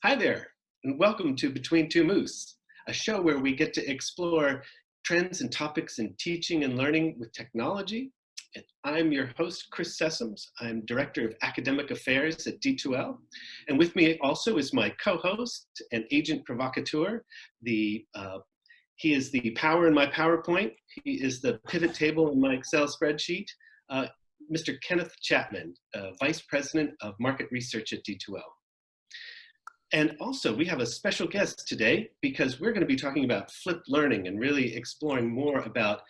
Hi there, and welcome to Between Two Moose, a show where we get to explore trends and topics in teaching and learning with technology. And I'm your host, Chris Sessoms. I'm Director of Academic Affairs at D2L. And with me also is my co-host and agent provocateur. He is the power in my PowerPoint. He is the pivot table in my Excel spreadsheet. Mr. Kenneth Chapman, Vice President of Market Research at D2L. And also, we have a special guest today because we're going to be talking about flipped learning and really exploring more about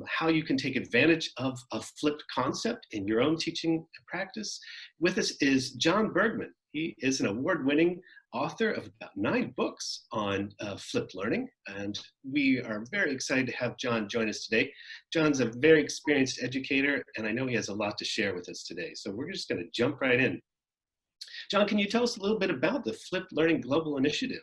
how you can take advantage of a flipped concept in your own teaching practice. With us is Jon Bergmann. He is an award-winning author of about 9 books on flipped learning, and we are very excited to have Jon join us today. Jon's a very experienced educator, and I know he has a lot to share with us today, so we're just going to jump right in. Jon, can you tell us a little bit about the Flipped Learning Global Initiative?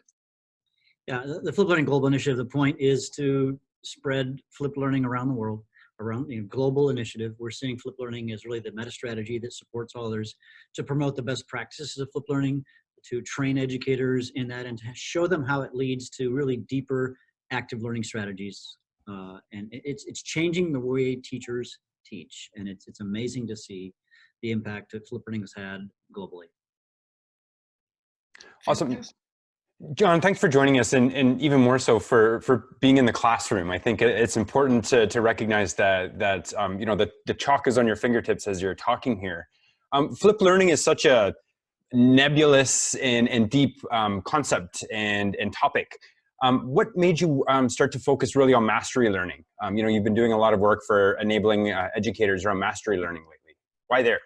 Yeah, the Flipped Learning Global Initiative, the point is to spread flipped learning around the world, around global initiative. We're seeing flipped learning as really the meta strategy that supports others to promote the best practices of flipped learning, to train educators in that, and to show them how it leads to really deeper active learning strategies. And it's changing the way teachers teach, and it's amazing to see the impact that flipped learning has had globally. Awesome. Jon, thanks for joining us, and even more so for being in the classroom. I think it's important to recognize that the chalk is on your fingertips as you're talking here. Flipped learning is such a nebulous and deep concept and topic. What made you start to focus really on mastery learning? You've been doing a lot of work for enabling educators around mastery learning lately. Why there?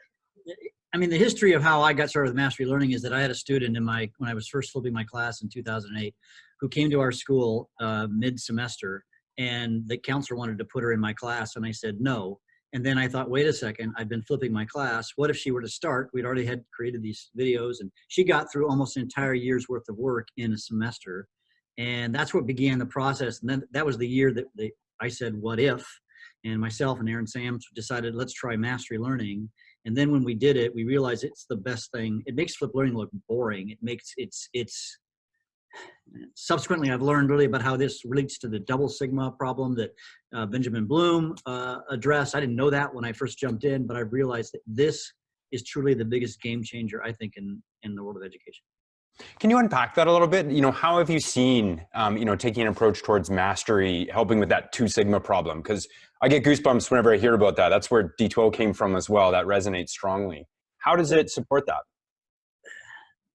I mean, the history of how I got started with mastery learning is that I had a student when I was first flipping my class in 2008, who came to our school mid-semester, and the counselor wanted to put her in my class, and I said no. And then I thought, wait a second, I've been flipping my class. What if she were to start? We'd already had created these videos, and she got through almost an entire year's worth of work in a semester. And that's what began the process. And then that was the year that I said, what if? And myself and Aaron Sams decided, let's try mastery learning. And then when we did it, we realized it's the best thing. It makes flipped learning look boring. It makes it's subsequently, I've learned really about how this relates to the double sigma problem that Benjamin Bloom addressed. I didn't know that when I first jumped in, but I realized that this is truly the biggest game changer, I think, in the world of education. Can you unpack that a little bit? How have you seen, taking an approach towards mastery, helping with that 2 sigma problem? Because I get goosebumps whenever I hear about that. That's where D2L came from as well. That resonates strongly. How does it support that?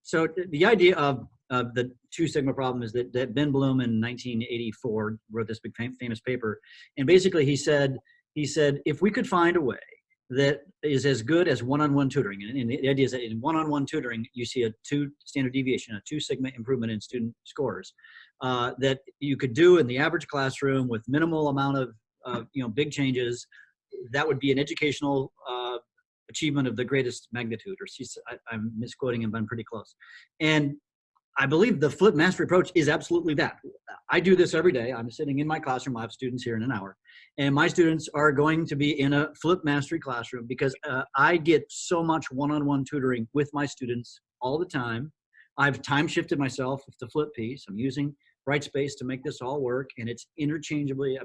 So the idea of the 2 sigma problem is that Ben Bloom in 1984 wrote this big famous paper. And basically he said, if we could find a way that is as good as one-on-one tutoring. And the idea is that in one-on-one tutoring, you see a 2 standard deviation, a 2 sigma improvement in student scores that you could do in the average classroom with minimal amount of big changes. That would be an educational achievement of the greatest magnitude. I'm misquoting him, but I'm pretty close. And I believe the flipped mastery approach is absolutely that. I do this every day. I'm sitting in my classroom. I have students here in an hour. And my students are going to be in a flipped mastery classroom because I get so much one-on-one tutoring with my students all the time. I've time shifted myself with the flip piece. I'm using Brightspace to make this all work, and it's interchangeably,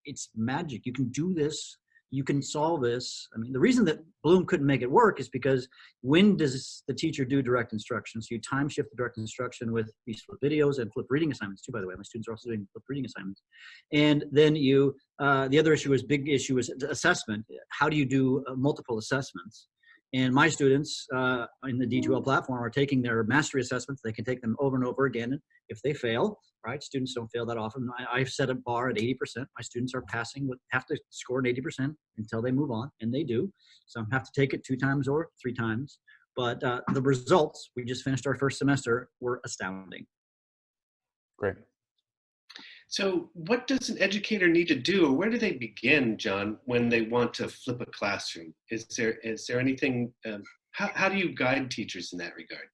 it's magic. You can do this. You can solve this. I mean, the reason that Bloom couldn't make it work is because when does the teacher do direct instruction? So you time shift the direct instruction with these flip videos and flip reading assignments too, by the way. My students are also doing flip reading assignments. And then the other big issue is assessment. How do you do multiple assessments? And my students in the D2L platform are taking their mastery assessments. They can take them over and over again. If they fail, right? Students don't fail that often. I've set a bar at 80%. My students are passing have to score an 80% until they move on, and they do. Some have to take it 2 times or 3 times. But the results, we just finished our first semester, were astounding. Great. So what does an educator need to do, or where do they begin, Jon, when they want to flip a classroom? Is there anything, how do you guide teachers in that regard?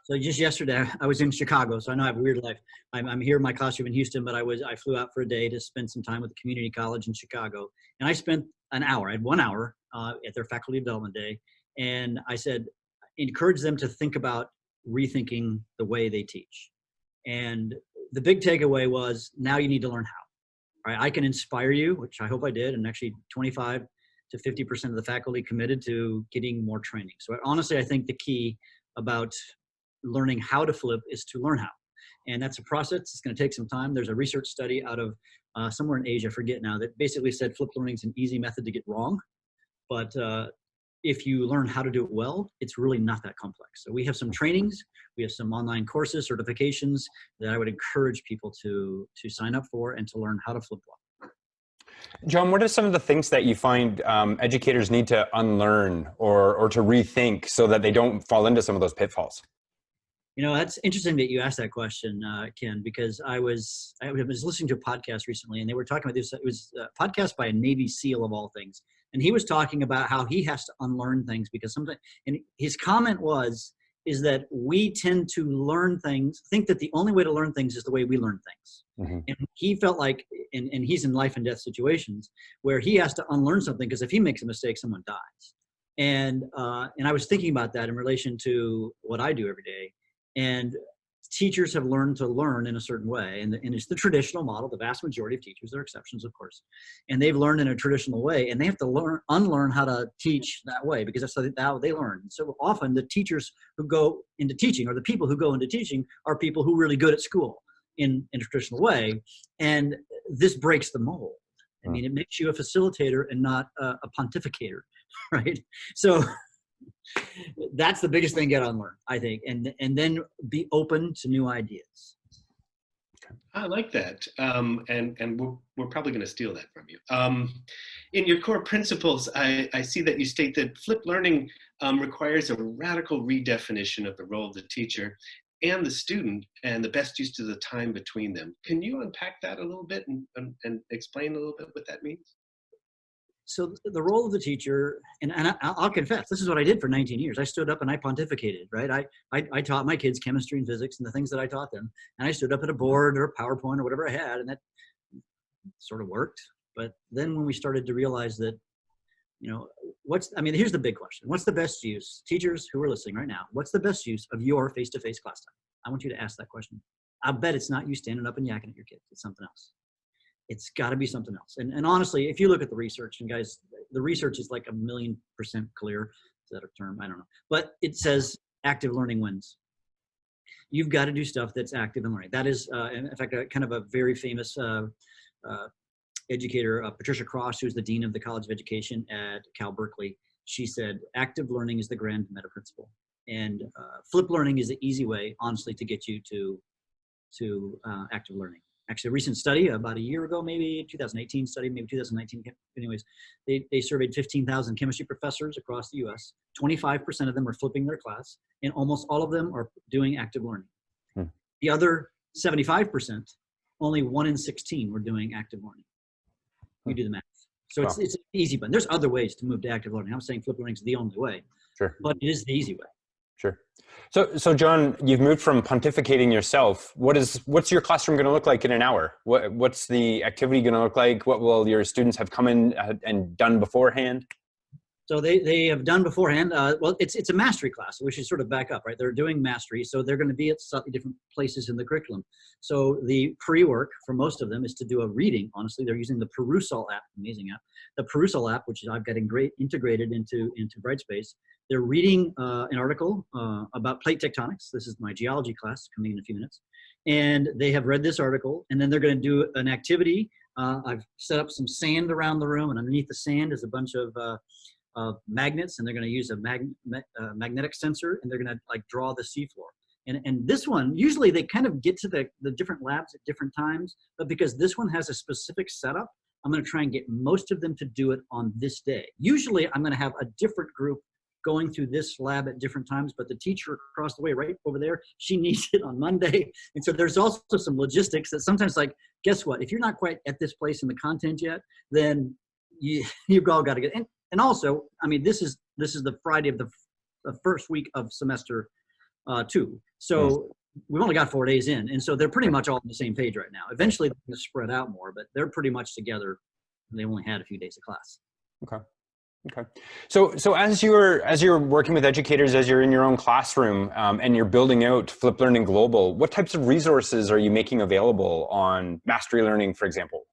So just yesterday, I was in Chicago, so I know I have a weird life. I'm here in my classroom in Houston, but I flew out for a day to spend some time with the community college in Chicago. And I spent an hour, I had 1 hour at their faculty development day. And I said, encourage them to think about rethinking the way they teach. And the big takeaway was, now you need to learn how. Right? I can inspire you, which I hope I did, and actually 25 to 50% of the faculty committed to getting more training. So honestly, I think the key about learning how to flip is to learn how. And that's a process. It's going to take some time. There's a research study out of somewhere in Asia, I forget now, that basically said flipped learning is an easy method to get wrong. But if you learn how to do it well, it's really not that complex. So we have some trainings, we have some online courses, certifications that I would encourage people to sign up for and to learn how to flip well. Jon, what are some of the things that you find educators need to unlearn or to rethink so that they don't fall into some of those pitfalls? You know, that's interesting that you asked that question, Ken, because I was listening to a podcast recently, and they were talking about this. It was a podcast by a Navy SEAL of all things, and he was talking about how he has to unlearn things because sometimes. And his comment is that we tend to learn things, think that the only way to learn things is the way we learn things. Mm-hmm. And he felt like, and he's in life and death situations where he has to unlearn something because if he makes a mistake, someone dies. And I was thinking about that in relation to what I do every day. And teachers have learned to learn in a certain way. And it's the traditional model. The vast majority of teachers, there are exceptions, of course. And they've learned in a traditional way. And they have to unlearn how to teach that way because that's how they learn. So often the teachers who go into teaching or the people who go into teaching are people who are really good at school in a traditional way. And this breaks the mold. I mean, it makes you a facilitator and not a pontificator, right? So that's the biggest thing to get unlearned, I think, and then be open to new ideas. I like that, and we're probably going to steal that from you. In your core principles, I see that you state that flipped learning requires a radical redefinition of the role of the teacher and the student and the best use of the time between them. Can you unpack that a little bit and explain a little bit what that means? So the role of the teacher, and I'll confess, this is what I did for 19 years. I stood up and I pontificated, right? I taught my kids chemistry and physics and the things that I taught them. And I stood up at a board or a PowerPoint or whatever I had, and that sort of worked. But then when we started to realize that, you know, here's the big question. What's the best use, teachers who are listening right now, what's the best use of your face-to-face class time? I want you to ask that question. I bet it's not you standing up and yakking at your kids. It's something else. It's got to be something else. And honestly, if you look at the research, and guys, the research is like 1,000,000% clear. Is that a term? I don't know. But it says active learning wins. You've got to do stuff that's active and learning. That is, in fact, kind of a very famous educator, Patricia Cross, who's the dean of the College of Education at Cal Berkeley. She said, active learning is the grand meta principle. And flip learning is the easy way, honestly, to get you to active learning. Actually, a recent study about a year ago, maybe 2018 study, maybe 2019. Anyways, they surveyed 15,000 chemistry professors across the U.S. 25% of them are flipping their class, and almost all of them are doing active learning. The other 75%, only 1 in 16 were doing active learning. You do the math. So it's easy, but there's other ways to move to active learning. I'm saying flip learning is the only way, sure, but it is the easy way. Sure. So Jon, you've moved from pontificating yourself. What's your classroom going to look like in an hour? What's the activity going to look like? What will your students have come in and done beforehand? So they have done beforehand. Well, it's a mastery class. So we should sort of back up, right? They're doing mastery, so they're going to be at slightly different places in the curriculum. So the pre-work for most of them is to do a reading. Honestly, they're using the Perusall app, amazing app. The Perusall app, which I've got integrated into Brightspace. They're reading an article about plate tectonics. This is my geology class coming in a few minutes. And they have read this article, and then they're going to do an activity. I've set up some sand around the room, and underneath the sand is a bunch of magnets, and they're going to use a magnetic sensor, and they're going to like draw the seafloor. And this one, usually they kind of get to the different labs at different times, but because this one has a specific setup, I'm going to try and get most of them to do it on this day. Usually I'm going to have a different group going through this lab at different times, but the teacher across the way, right over there, she needs it on Monday. And so there's also some logistics that sometimes, like, guess what? If you're not quite at this place in the content yet, then you've all got to get in. And also, I mean, this is the Friday of the first week of semester 2. So we've only got 4 days in. And so they're pretty much all on the same page right now. Eventually they're going to spread out more, but they're pretty much together. They only had a few days of class. Okay. Okay. So as you're working with educators, as you're in your own classroom, and you're building out Flip Learning Global, what types of resources are you making available on Mastery Learning, for example?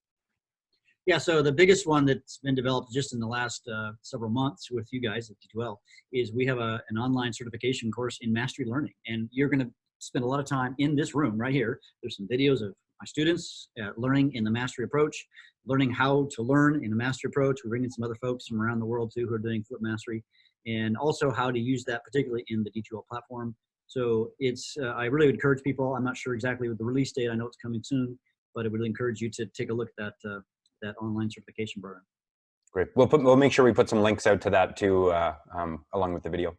Yeah, so the biggest one that's been developed just in the last several months with you guys at D2L is we have an online certification course in Mastery Learning. And you're going to spend a lot of time in this room right here. There's some videos of my students learning in the Mastery approach, learning how to learn in the Mastery approach. We're bringing some other folks from around the world too who are doing Flip Mastery, and also how to use that particularly in the D2L platform. So it's, I really would encourage people, I'm not sure exactly with the release date, I know it's coming soon, but I would really encourage you to take a look at that online certification program. Great. We'll make sure we put some links out to that too, along with the video.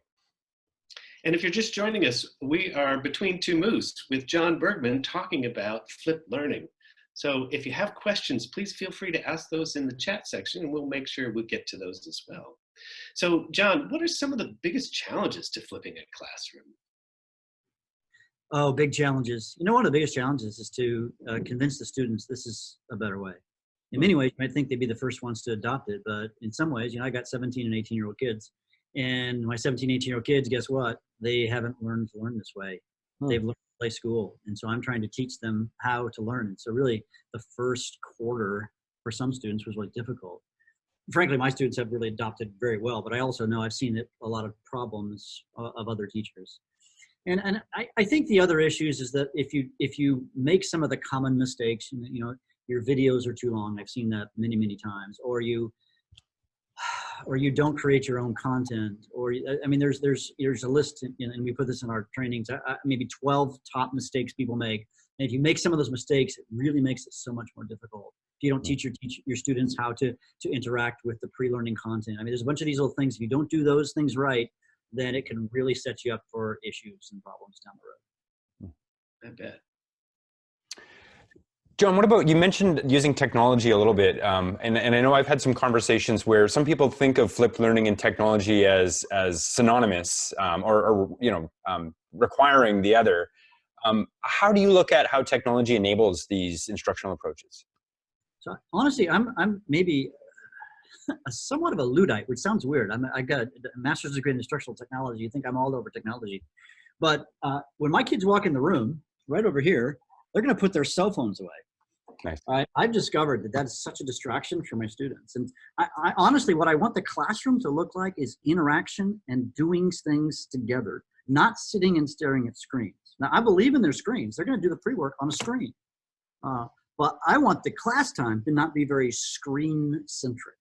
And if you're just joining us, we are Between Two Moose with Jon Bergmann talking about Flip Learning. So if you have questions, please feel free to ask those in the chat section and we'll make sure we get to those as well. So Jon, what are some of the biggest challenges to flipping a classroom? Oh, big challenges. You know, one of the biggest challenges is to convince the students this is a better way. In many ways, you might think they'd be the first ones to adopt it, but in some ways, you know, I got 17 and 18-year-old kids, and my 17, 18-year-old kids, guess what? They haven't learned to learn this way. They've learned to play school, and so I'm trying to teach them how to learn. And so really, the first quarter for some students was really difficult. Frankly, my students have really adopted very well, but I also know I've seen a lot of problems of other teachers. And I think the other issues is that if you make some of the common mistakes, you know, your videos are too long. I've seen that many, many times. Or you don't create your own content. Or I mean, there's a list, and we put this in our trainings. Maybe 12 top mistakes people make. And if you make some of those mistakes, it really makes it so much more difficult. If you don't teach your students how to interact with the pre-learning content. I mean, there's a bunch of these little things. If you don't do those things right, then it can really set you up for issues and problems down the road. I bet. Jon, what about, you mentioned using technology a little bit, and I know I've had some conversations where some people think of flipped learning and technology as synonymous, or requiring the other. How do you look at how technology enables these instructional approaches? So honestly, I'm maybe somewhat of a Luddite, which sounds weird. I got a master's degree in instructional technology. You think I'm all over technology. But when my kids walk in the room, right over here, they're going to put their cell phones away. Nice. I've discovered that is such a distraction for my students. And I honestly, what I want the classroom to look like is interaction and doing things together, not sitting and staring at screens. Now, I believe in their screens. They're going to do the pre-work on a screen. But I want the class time to not be very screen-centric.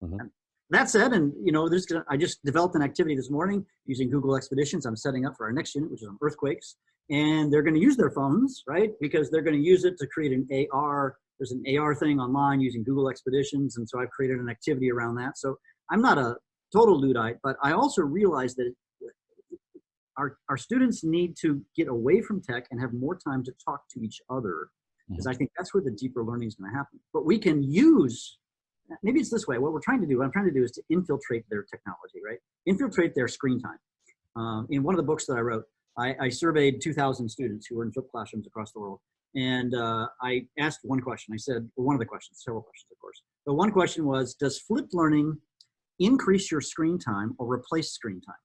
Mm-hmm. That said, and you know, I just developed an activity this morning using Google Expeditions. I'm setting up for our next unit, which is on earthquakes. And they're going to use their phones, right? Because they're going to use it to create an AR. There's an AR thing online using Google Expeditions. And so I've created an activity around that. So I'm not a total Luddite, but I also realize that our students need to get away from tech and have more time to talk to each other. Because I think that's where the deeper learning is going to happen. But we can use, maybe it's this way. What I'm trying to do is to infiltrate their technology, right? Infiltrate their screen time. In one of the books that I wrote, I surveyed 2,000 students who were in flipped classrooms across the world. And I asked one question. I said, well, one of the questions, several questions, of course. But one question was, does flipped learning increase your screen time or replace screen time?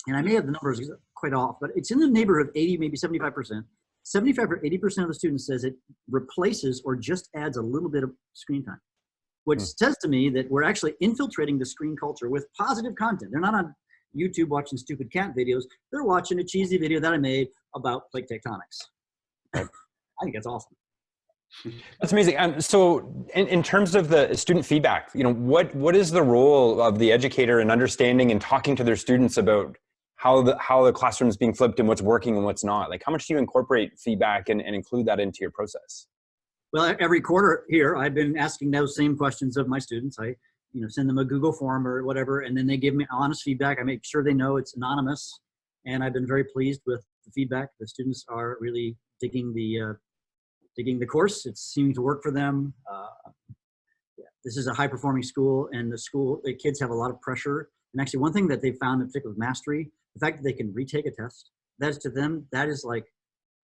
And I may have the numbers quite off, but it's in the neighborhood of 80, maybe 75%. 75 or 80% of the students says it replaces or just adds a little bit of screen time, which says to me that we're actually infiltrating the screen culture with positive content. They're not on YouTube watching stupid cat videos. They're watching a cheesy video that I made about plate tectonics. I think that's awesome. That's amazing. So in terms of the student feedback, you know, what is the role of the educator in understanding and talking to their students about how the classroom is being flipped and what's working and what's not? Like, how much do you incorporate feedback and include that into your process? Well, every quarter here, I've been asking those same questions of my students. I send them a Google form or whatever, and then they give me honest feedback. I make sure they know it's anonymous, and I've been very pleased with the feedback. The students are really digging the course. It's seeming to work for them. This is a high-performing school, and the kids have a lot of pressure. And actually, one thing that they found, in particular with Mastery, the fact that they can retake a test, that is to them, that is like,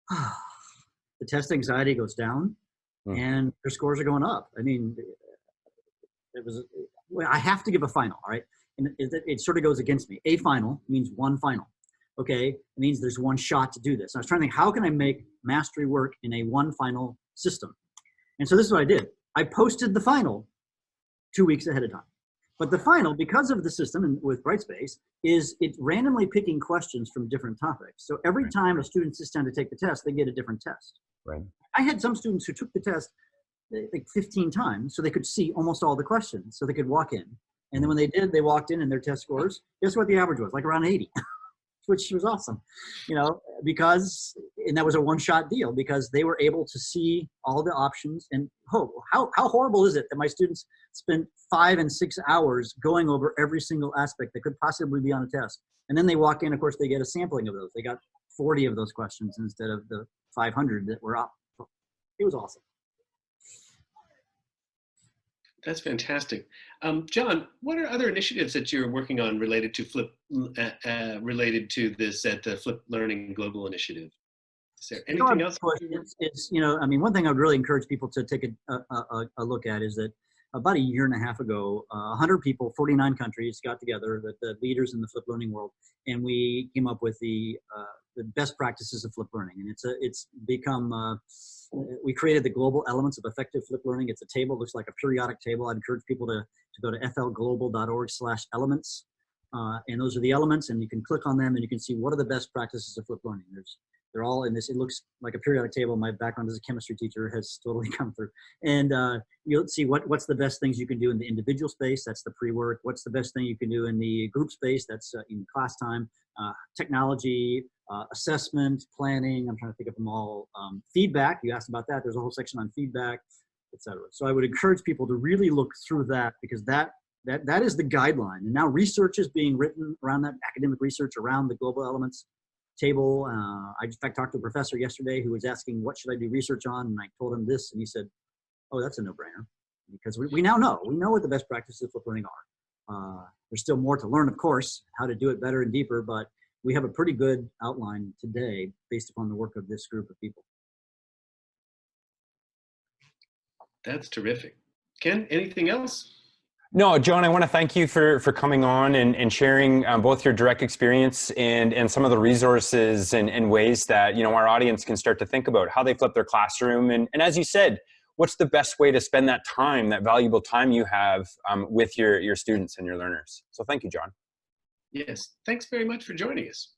the test anxiety goes down, and their scores are going up. I mean, well, I have to give a final, all right? And it sort of goes against me. A final means one final. Okay, it means there's one shot to do this. And I was trying to think, how can I make mastery work in a one final system? And so this is what I did. I posted the final 2 weeks ahead of time. But the final, because of the system and with Brightspace, is it's randomly picking questions from different topics. So every time a student sits down to take the test, they get a different test. Right. I had some students who took the test like 15 times so they could see almost all the questions, so they could walk in. And then when they did, they walked in and their test scores, guess what the average was? Like around 80. Which was awesome, you know, because, and that was a one-shot deal because they were able to see all the options. And how horrible is it that my students spent 5 and 6 hours going over every single aspect that could possibly be on a test. And then they walk in, of course, they get a sampling of those. They got 40 of those questions instead of the 500 that were up. It was awesome. That's fantastic. Jon, what are other initiatives that you're working on related to related to this at the Flip Learning Global Initiative? Is there anything else? It's, you know, I mean, one thing I would really encourage people to take a look at is that about a year and a half ago, 100 people, 49 countries got together, the leaders in the Flip Learning world, and we came up with the best practices of Flip Learning. And it's become, we created the global elements of effective Flip Learning. It's a table, looks like a periodic table. I'd encourage people to go to flglobal.org/elements. And those are the elements, and you can click on them and you can see what are the best practices of Flip Learning. They're all in this. It looks like a periodic table. My background as a chemistry teacher has totally come through. And you'll see what's the best things you can do in the individual space. That's the pre-work. What's the best thing you can do in the group space? That's in class time. Technology, assessment, planning. I'm trying to think of them all. Feedback. You asked about that. There's a whole section on feedback, etc. So I would encourage people to really look through that because that is the guideline. And now research is being written around that, academic research around the global elements table. I in fact talked to a professor yesterday who was asking, what should I do research on? And I told him this, and he said, oh, that's a no-brainer. Because we now know. We know what the best practices of Flip Learning are. There's still more to learn, of course, how to do it better and deeper, but we have a pretty good outline today based upon the work of this group of people. That's terrific. Ken, anything else? No, Jon, I want to thank you for coming on and sharing both your direct experience and some of the resources and ways that, you know, our audience can start to think about how they flip their classroom. And as you said, what's the best way to spend that time, that valuable time you have with your students and your learners. So thank you, Jon. Yes, thanks very much for joining us.